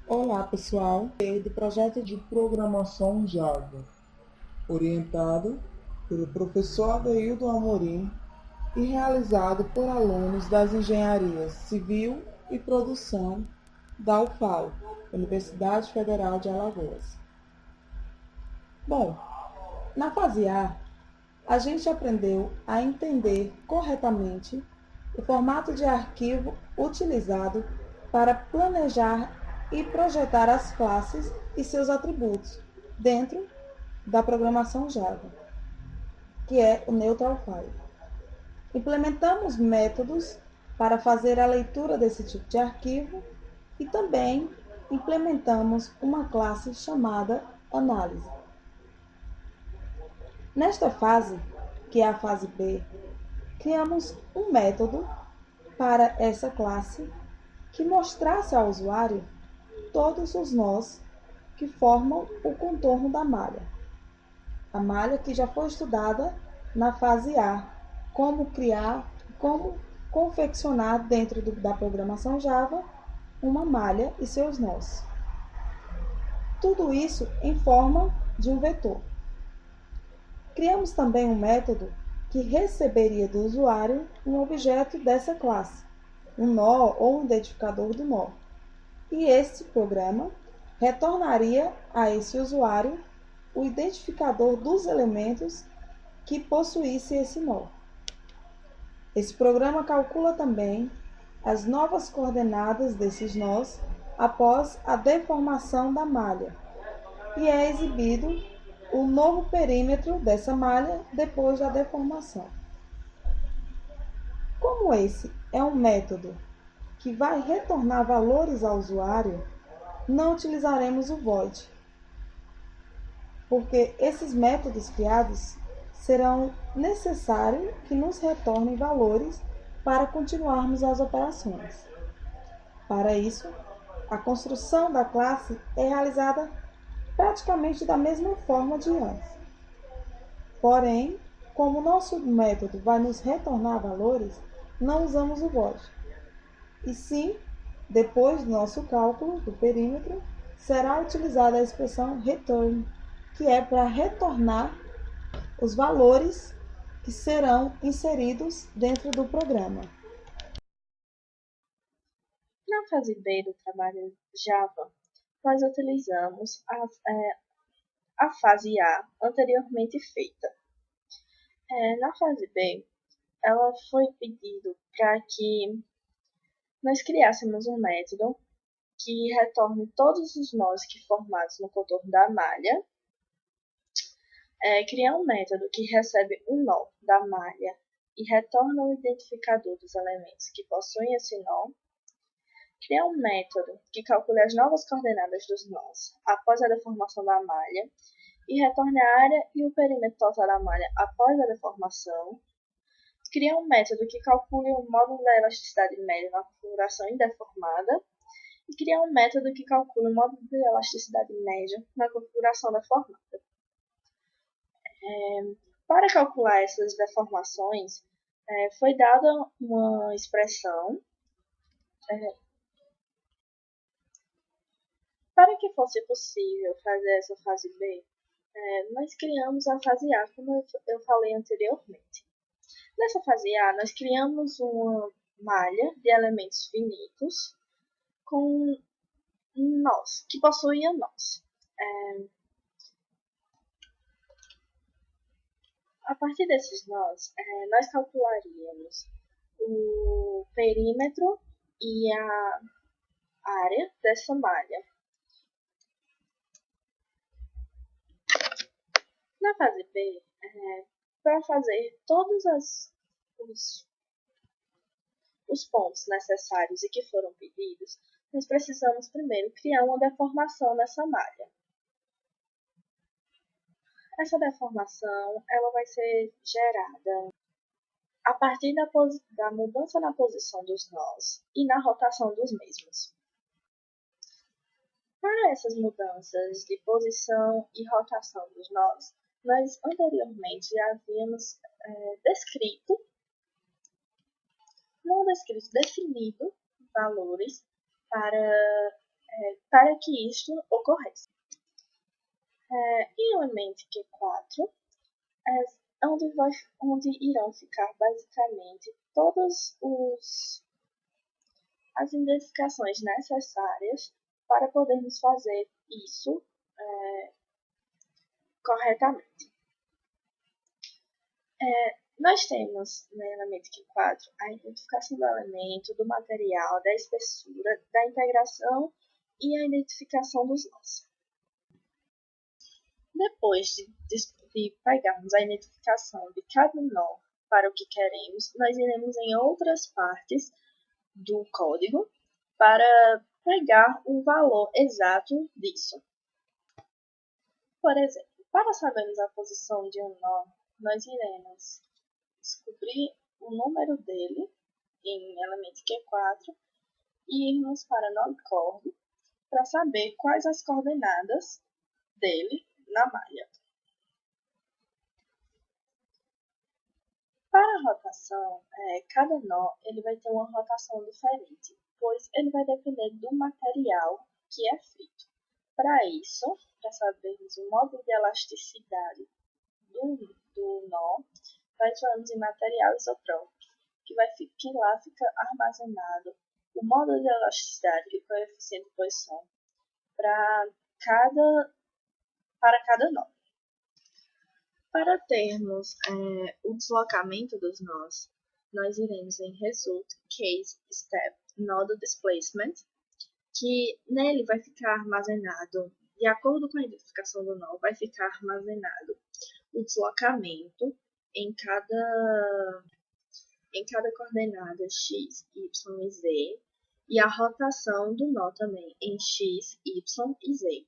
Olá pessoal, do projeto de programação Java, orientado pelo professor Adeildo Amorim e realizado por alunos das engenharias Civil e Produção da UFAL, Universidade Federal de Alagoas. Bom, na fase a gente aprendeu a entender corretamente o formato de arquivo utilizado para planejar e projetar as classes e seus atributos dentro da programação Java, que é o Neutral File. Implementamos métodos para fazer a leitura desse tipo de arquivo e também implementamos uma classe chamada Análise. Nesta fase, que é a fase B, criamos um método para essa classe que mostrasse ao usuário todos os nós que formam o contorno da malha. A malha que já foi estudada na fase A, como criar, como confeccionar dentro da programação Java uma malha e seus nós. Tudo isso em forma de um vetor. Criamos também um método que receberia do usuário um objeto dessa classe, um nó ou um identificador do nó. E este programa retornaria a esse usuário o identificador dos elementos que possuísse esse nó. Esse programa calcula também as novas coordenadas desses nós após a deformação da malha e é exibido o novo perímetro dessa malha depois da deformação. Como esse é um método que vai retornar valores ao usuário, não utilizaremos o void, porque esses métodos criados serão necessários que nos retornem valores para continuarmos as operações. Para isso, a construção da classe é realizada praticamente da mesma forma de antes. Porém, como o nosso método vai nos retornar valores, não usamos o void. E sim, depois do nosso cálculo do perímetro, será utilizada a expressão return, que é para retornar os valores que serão inseridos dentro do programa. Na fase B do trabalho Java, nós utilizamos a fase A anteriormente feita. Na fase B, ela foi pedido para que nós criássemos um método que retorne todos os nós que formados no contorno da malha, criar um método que recebe um nó da malha e retorna o identificador dos elementos que possuem esse nó, criar um método que calcule as novas coordenadas dos nós após a deformação da malha e retorne a área e o perímetro total da malha após a deformação, criar um método que calcule o módulo da elasticidade média na configuração indeformada e criar um método que calcule o módulo de elasticidade média na configuração deformada. Para calcular essas deformações, foi dada uma expressão. Para que fosse possível fazer essa fase B, nós criamos a fase A, como eu falei anteriormente. Nessa fase A, nós criamos uma malha de elementos finitos com nós, que possuía nós. A partir desses nós, nós calcularíamos o perímetro e a área dessa malha. Na fase B, para fazer todos os pontos necessários e que foram pedidos, nós precisamos primeiro criar uma deformação nessa malha. Essa deformação ela vai ser gerada a partir da mudança na posição dos nós e na rotação dos mesmos. Para essas mudanças de posição e rotação dos nós, nós anteriormente já havíamos definido valores para para que isto ocorresse. Em Element Q4, onde irão ficar basicamente todas as identificações necessárias para podermos fazer isso corretamente. Nós temos no elemento Q4 a identificação do elemento, do material, da espessura, da integração e a identificação dos nós. Depois de pegarmos a identificação de cada nó para o que queremos, nós iremos em outras partes do código para pegar o valor exato disso. Por exemplo, para sabermos a posição de um nó, nós iremos descobrir o número dele em elemento Q4 e irmos para NodeCord para saber quais as coordenadas dele na malha. Para a rotação, cada nó ele vai ter uma rotação diferente, pois ele vai depender do material que é feito. Para isso, para sabermos o módulo de elasticidade do nó, nós vamos em material isotrópico, que lá fica armazenado o módulo de elasticidade e o coeficiente de Poisson para cada nó. Para termos o deslocamento dos nós, nós iremos em Result Case Step Node Displacement, que nele vai ficar armazenado, de acordo com a identificação do nó, vai ficar armazenado o deslocamento em cada coordenada x, y e z, e a rotação do nó também em x, y e z.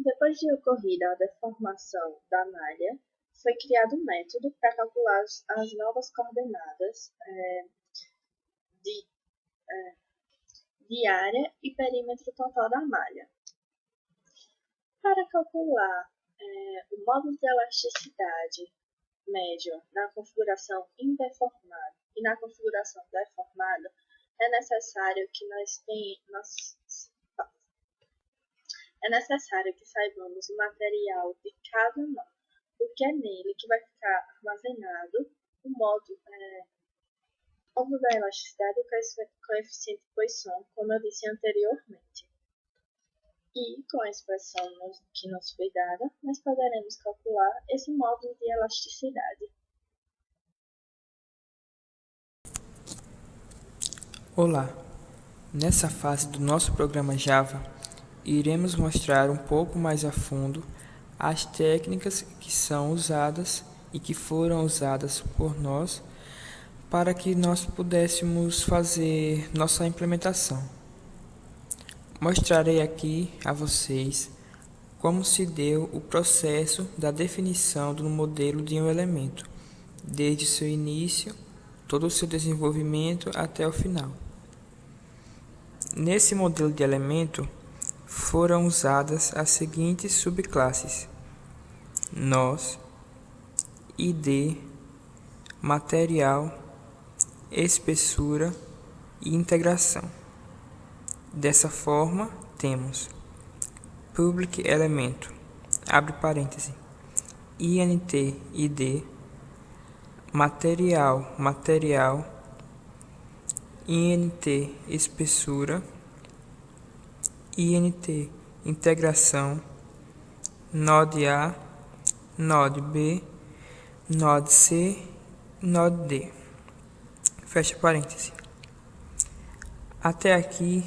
Depois de ocorrida a deformação da malha, foi criado um método para calcular as novas coordenadas de área e perímetro total da malha. Para calcular o módulo de elasticidade médio na configuração indeformada e na configuração deformada, é necessário que saibamos o material de cada nó, porque é nele que vai ficar armazenado o módulo da elasticidade e o coeficiente de Poisson, como eu disse anteriormente. E com a expressão que nos foi dada, nós poderemos calcular esse módulo de elasticidade. Olá! Nessa fase do nosso programa Java, iremos mostrar um pouco mais a fundo as técnicas que são usadas e que foram usadas por nós para que nós pudéssemos fazer nossa implementação. Mostrarei aqui a vocês como se deu o processo da definição do modelo de um elemento, desde seu início, todo o seu desenvolvimento até o final. Nesse modelo de elemento, foram usadas as seguintes subclasses: nós, ID, material, espessura e integração. Dessa forma, temos public elemento, abre parêntese, int id, material, int espessura, int integração, node A, node B, node C, node D. Fecha parêntese. Até aqui,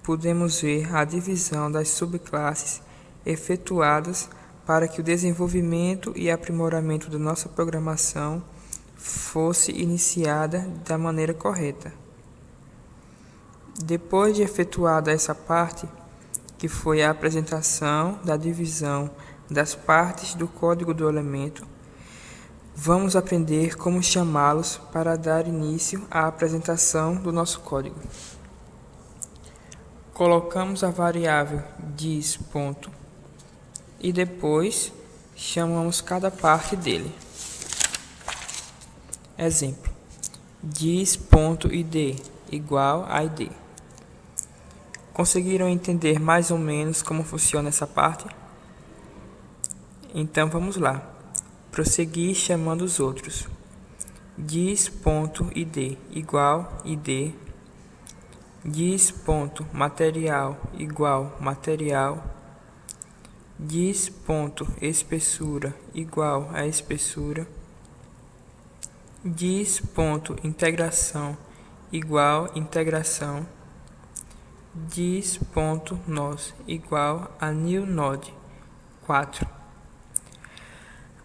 podemos ver a divisão das subclasses efetuadas para que o desenvolvimento e aprimoramento da nossa programação fosse iniciada da maneira correta. Depois de efetuada essa parte, que foi a apresentação da divisão das partes do código do elemento, vamos aprender como chamá-los para dar início à apresentação do nosso código. Colocamos a variável dis. E depois chamamos cada parte dele. Exemplo: dis.id igual a id. Conseguiram entender mais ou menos como funciona essa parte? Então vamos lá. Prosseguir chamando os outros. Diz.id igual id. Diz.material igual material. Diz.espessura igual a espessura. Diz.integração igual integração. Diz.nós igual a new node 4.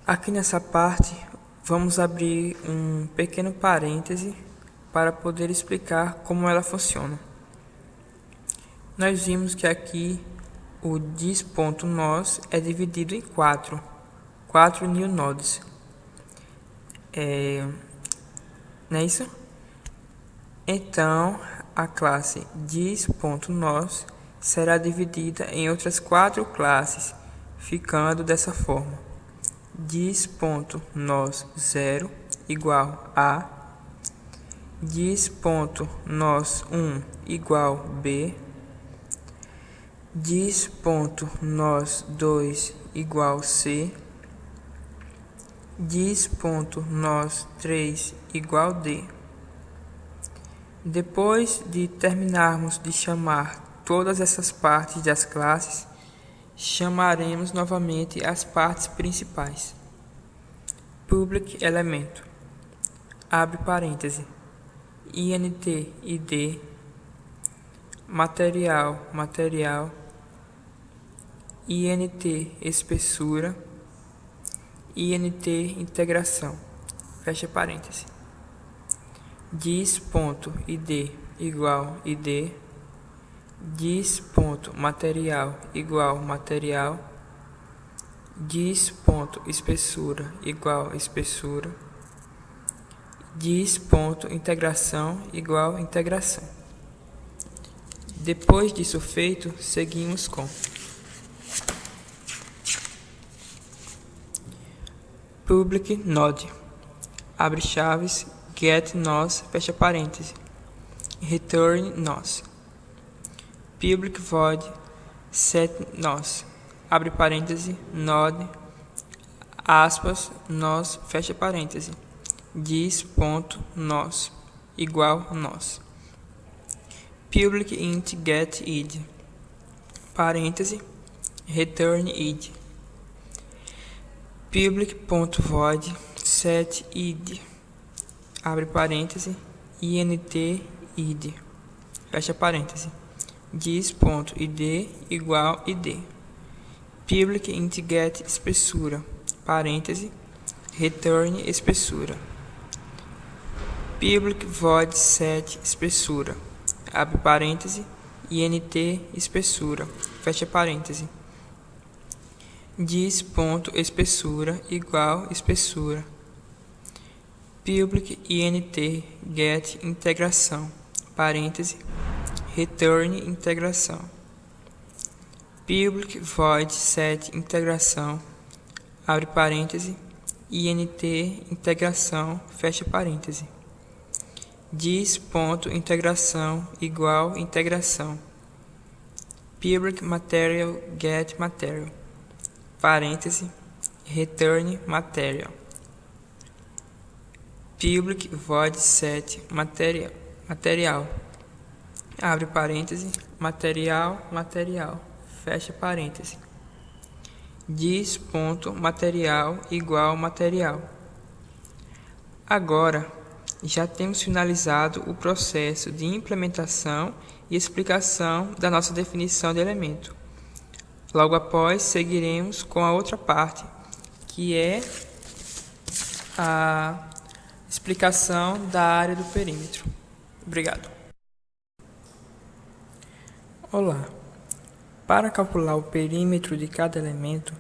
Aqui nessa parte, vamos abrir um pequeno parêntese para poder explicar como ela funciona. Nós vimos que aqui o diz.nós é dividido em 4 new nodes. Não é isso? Então, a classe diz.nós será dividida em outras 4 classes, ficando dessa forma: diz.nós0 igual a, diz.nós1 igual b, diz.nós2 igual c, diz.nós3 igual d. Depois de terminarmos de chamar todas essas partes das classes, chamaremos novamente as partes principais. Public elemento, abre parêntese, int id, material int espessura, int integração, fecha parêntese. Diz.id igual id, diz.material igual material, diz.espessura igual espessura, diz.integração igual integração. Depois disso feito, seguimos com public node, abre chaves, get nós, fecha parêntese, return nós, public void set nós, abre parêntese, node, aspas, nós, fecha parêntese, diz.nós, igual nós, public int get id, parêntese, return id, public.void set id, abre parêntese, int id, fecha parêntese, diz.id igual id, public int get espessura, parêntese, return espessura, public void set espessura, abre parêntese, int espessura, fecha parêntese, diz.espessura igual espessura, public int get integração, parêntese, return integração, public void set integração, abre parêntese, int integração, fecha parêntese, diz.integração igual integração, public material get material, parêntese, return material, public void set material, abre parêntese, material, fecha parêntese, diz.material igual material. Agora, já temos finalizado o processo de implementação e explicação da nossa definição de elemento. Logo após, seguiremos com a outra parte, que é a explicação da área do perímetro. Obrigado. Olá. Para calcular o perímetro de cada elemento,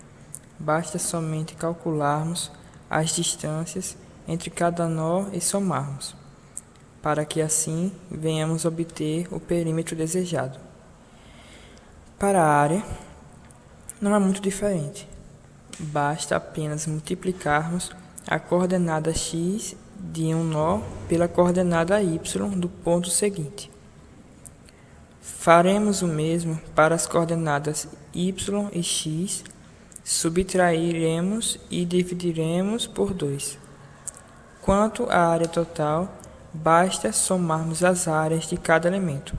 basta somente calcularmos as distâncias entre cada nó e somarmos, para que assim venhamos obter o perímetro desejado. Para a área, não é muito diferente. Basta apenas multiplicarmos a coordenada x de um nó pela coordenada y do ponto seguinte. Faremos o mesmo para as coordenadas y e x, subtrairemos e dividiremos por 2. Quanto à área total, basta somarmos as áreas de cada elemento.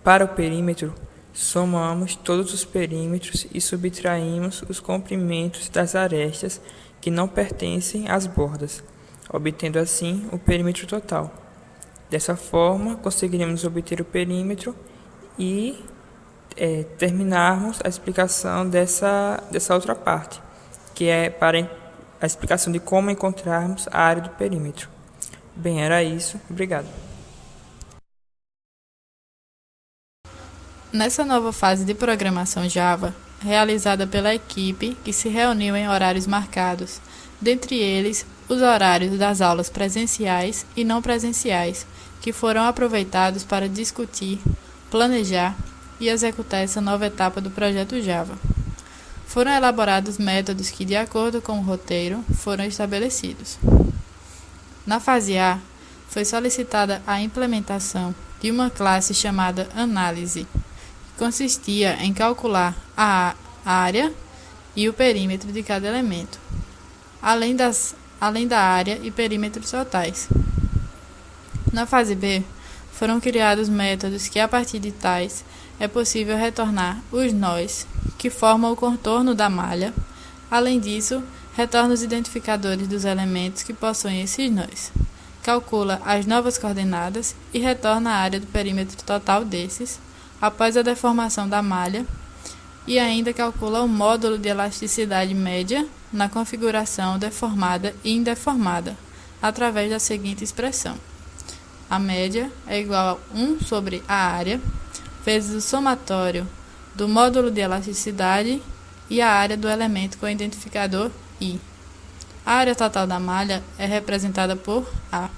Para o perímetro, somamos todos os perímetros e subtraímos os comprimentos das arestas que não pertencem às bordas, obtendo assim o perímetro total. Dessa forma, conseguiremos obter o perímetro e terminarmos a explicação dessa outra parte, que é para a explicação de como encontrarmos a área do perímetro. Bem, era isso. Obrigado. Nessa nova fase de programação Java, realizada pela equipe que se reuniu em horários marcados, dentre eles os horários das aulas presenciais e não presenciais, que foram aproveitados para discutir, planejar e executar essa nova etapa do projeto Java. Foram elaborados métodos que, de acordo com o roteiro, foram estabelecidos. Na fase A, foi solicitada a implementação de uma classe chamada Análise, que consistia em calcular a área e o perímetro de cada elemento, além da área e perímetros totais. Na fase B, foram criados métodos que, a partir de tais, é possível retornar os nós, que formam o contorno da malha. Além disso, retorna os identificadores dos elementos que possuem esses nós, calcula as novas coordenadas e retorna a área do perímetro total desses, após a deformação da malha, e ainda calcula o módulo de elasticidade média na configuração deformada e indeformada, através da seguinte expressão. A média é igual a 1 sobre a área, vezes o somatório do módulo de elasticidade e a área do elemento com o identificador I. A área total da malha é representada por A.